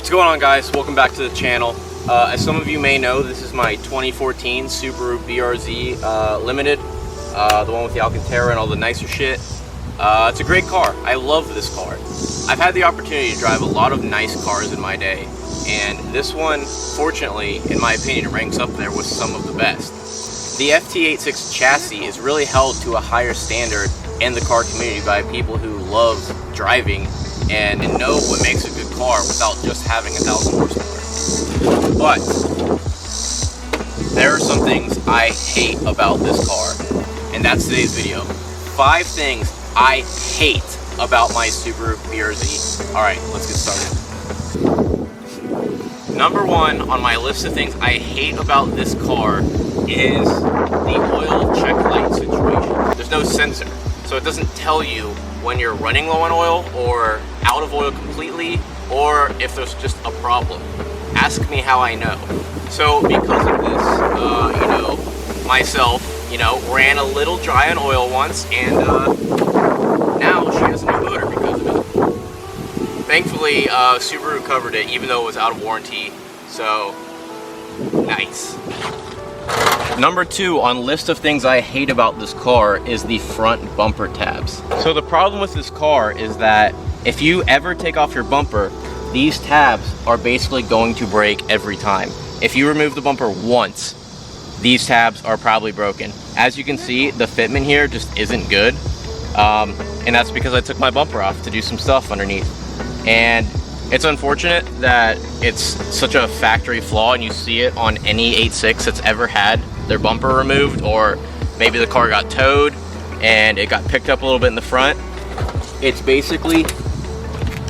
What's going on, guys? Welcome back to the channel. As some of you may know, this is my 2014 Subaru BRZ Limited, the one with the Alcantara and all the nicer shit. It's a great car. I love this car. I've had the opportunity to drive a lot of nice cars in my day, and this one, fortunately, in my opinion, ranks up there with some of the best. The FT86 chassis is really held to a higher standard in the car community by people who love driving and know what makes a good car without just having 1,000 horsepower. But there are some things I hate about this car, and that's today's video. 5 things I hate about my Subaru BRZ. Alright, let's get started. Number 1 on my list of things I hate about this car is the oil check light situation. There's no sensor, so it doesn't tell you when you're running low on oil or out of oil completely, or if there's just a problem. Ask me how I know. So because of this, myself, ran a little dry on oil once, and now she has a new motor because of it. Thankfully, Subaru covered it, even though it was out of warranty, so nice. Number 2 on list of things I hate about this car is the front bumper tabs. So the problem with this car is that if you ever take off your bumper, these tabs are basically going to break every time. If you remove the bumper once, these tabs are probably broken. As you can see, the fitment here just isn't good. And that's because I took my bumper off to do some stuff underneath. And it's unfortunate that it's such a factory flaw, and you see it on any 8.6 that's ever had their bumper removed, or maybe the car got towed and it got picked up a little bit in the front. It's basically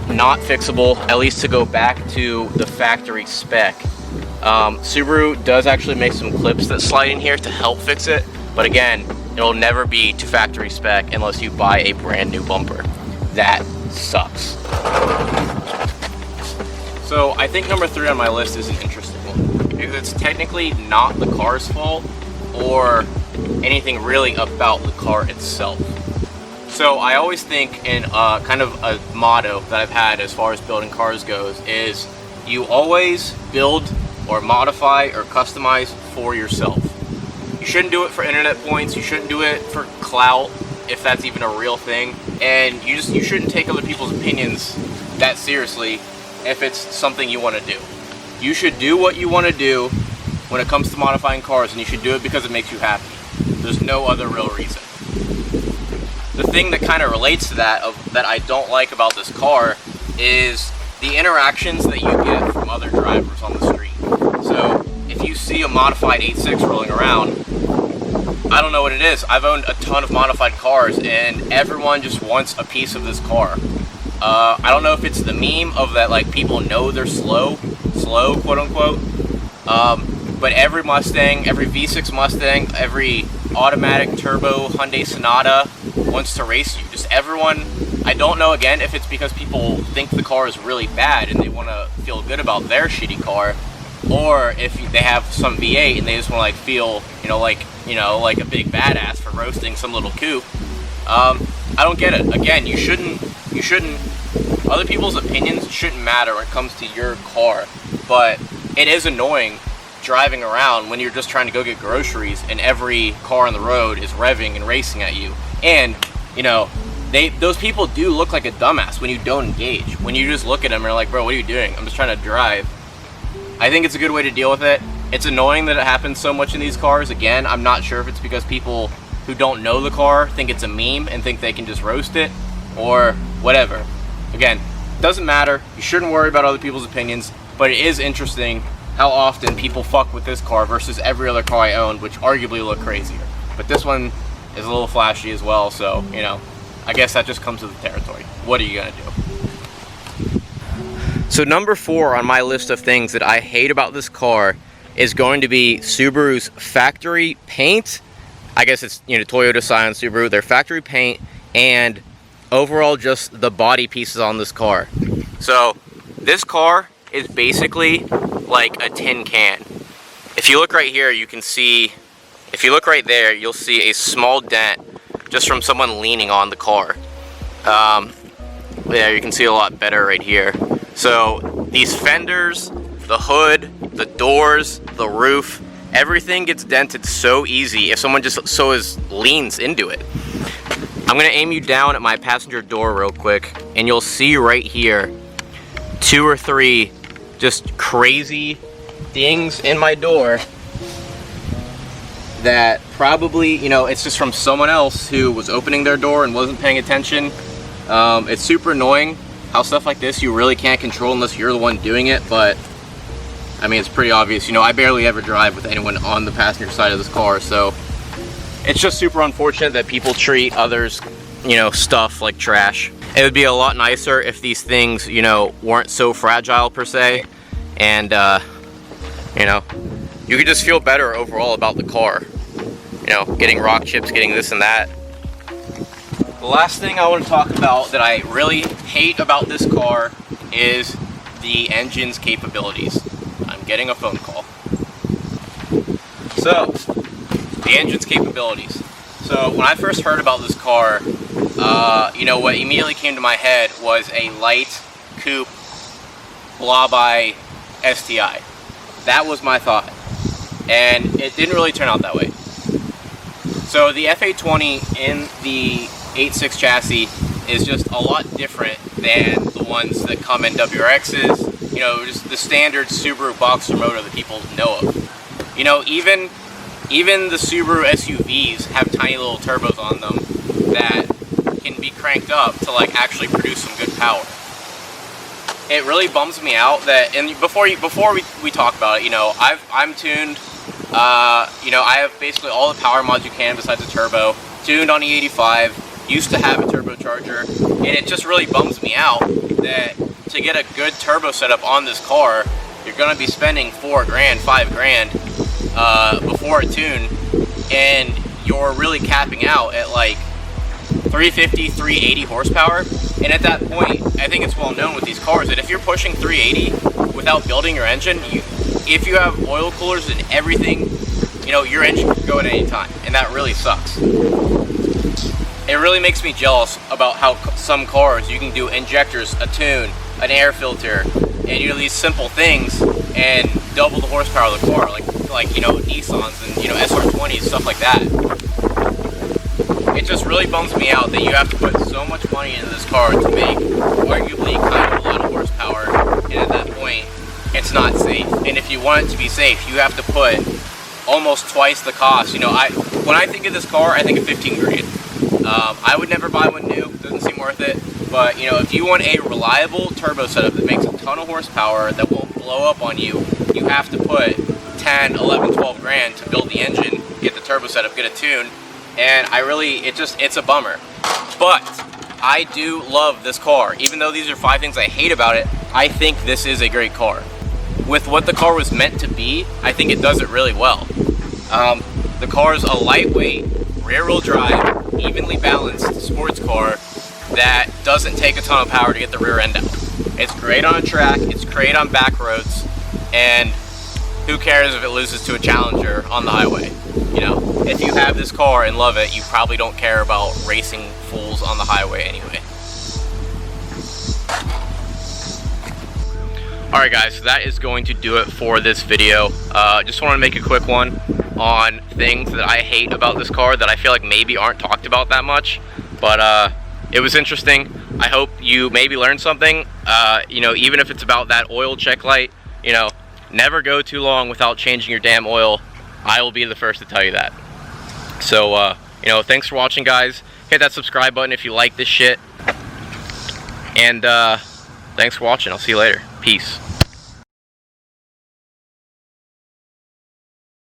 not fixable, at least to go back to the factory spec. Subaru does actually make some clips that slide in here to help fix it, but again, it'll never be to factory spec unless you buy a brand new bumper. That sucks. So I think number 3 on my list is an interesting one, because it's technically not the car's fault or anything really about the car itself. So I always think in kind of a motto that I've had as far as building cars goes is you always build or modify or customize for yourself. You shouldn't do it for internet points, you shouldn't do it for clout, if that's even a real thing, and you shouldn't take other people's opinions that seriously if it's something you want to do. You should do what you want to do when it comes to modifying cars, and you should do it because it makes you happy. There's no other real reason. The thing that kind of relates to that, that I don't like about this car, is the interactions that you get from other drivers on the street. So if you see a modified 8.6 rolling around, I don't know what it is. I've owned a ton of modified cars, and everyone just wants a piece of this car. I don't know if it's the meme of that, like, people know they're slow, quote unquote. But every Mustang, every V6 Mustang, every automatic turbo Hyundai Sonata wants to race you. Just everyone. I don't know, again, if it's because people think the car is really bad and they want to feel good about their shitty car, or if they have some V8 and they just want to like feel, like a big badass for roasting some little coupe. I don't get it. Again, you shouldn't. Other people's opinions shouldn't matter when it comes to your car, but it is annoying driving around when you're just trying to go get groceries and every car on the road is revving and racing at you. And those people do look like a dumbass when you don't engage. When you just look at them and are like, bro, what are you doing? I'm just trying to drive. I think it's a good way to deal with it. It's annoying that it happens so much in these cars. Again, I'm not sure if it's because people who don't know the car think it's a meme and think they can just roast it, or whatever. Again, doesn't matter. You shouldn't worry about other people's opinions, but it is interesting how often people fuck with this car versus every other car I owned, which arguably look crazier. But this one is a little flashy as well, so, I guess that just comes with the territory. What are you gonna do? So number 4 on my list of things that I hate about this car is going to be Subaru's factory paint. I guess it's, Toyota, Scion, Subaru, their factory paint, and overall just the body pieces on this car. So this car is basically like a tin can. If you look right here, you can see, if you look right there, you'll see a small dent just from someone leaning on the car. Yeah, you can see a lot better right here. So these fenders, the hood, the doors, the roof, everything gets dented so easy if someone just leans into it. I'm gonna aim you down at my passenger door real quick, and you'll see right here 2 or 3 just crazy dings in my door that probably, you know, it's just from someone else who was opening their door and wasn't paying attention. It's super annoying how stuff like this you really can't control unless you're the one doing it, but I mean, it's pretty obvious. You know, I barely ever drive with anyone on the passenger side of this car, so it's just super unfortunate that people treat others, you know, stuff like trash. It would be a lot nicer if these things, you know, weren't so fragile per se, and you know, you could just feel better overall about the car. You know, getting rock chips, getting this and that. The last thing I want to talk about that I really hate about this car is the engine's capabilities. I'm getting a phone call. So, the engine's capabilities. So, when I first heard about this car, you know, what immediately came to my head was a light coupe blob-eye STI. That was my thought. And it didn't really turn out that way. So the F820 in the 8.6 chassis is just a lot different than the ones that come in WRXs, you know, just the standard Subaru boxer motor that people know of. You know, even the Subaru SUVs have tiny little turbos on them that can be cranked up to like actually produce some good power. It really bums me out that, and before we talk about it, you know, I'm tuned. You know, I have basically all the power mods you can besides a turbo. Tuned on E85. Used to have a turbocharger, and it just really bums me out that to get a good turbo setup on this car, you're gonna be spending $4 grand, $5 grand before a tune, and you're really capping out at like 350, 380 horsepower. And at that point, I think it's well known with these cars that if you're pushing 380 without building your engine, if you have oil coolers and everything, you know, your engine can go at any time, and that really sucks. It really makes me jealous about how some cars you can do injectors, a tune, an air filter, and you know, these simple things and double the horsepower of the car, like you know, Nissans and you know, SR20s, stuff like that. It just really bums me out that you have to put so much money into this car to make arguably kind of a lot of horsepower, and at that point, it's not safe. And if you want it to be safe, you have to put almost twice the cost. You know, when I think of this car, I think of 15 grand. I would never buy one new, doesn't seem worth it. But you know, if you want a reliable turbo setup that makes a ton of horsepower that won't blow up on you, you have to put 10, 11, 12 grand to build the engine, get the turbo setup, get a tune. And it's a bummer. But I do love this car. Even though these are 5 things I hate about it, I think this is a great car. With what the car was meant to be, I think it does it really well. The car is a lightweight, rear-wheel drive, evenly balanced sports car that doesn't take a ton of power to get the rear end out. It's great on a track, it's great on back roads, and who cares if it loses to a Challenger on the highway? You know, if you have this car and love it, you probably don't care about racing fools on the highway anyway. Alright guys, so that is going to do it for this video. Just want to make a quick one on things that I hate about this car that I feel like maybe aren't talked about that much. But it was interesting. I hope you maybe learned something. You know, even if it's about that oil check light, you know, never go too long without changing your damn oil. I will be the first to tell you that. So, you know, thanks for watching, guys. Hit that subscribe button if you like this shit. And, thanks for watching. I'll see you later. Peace.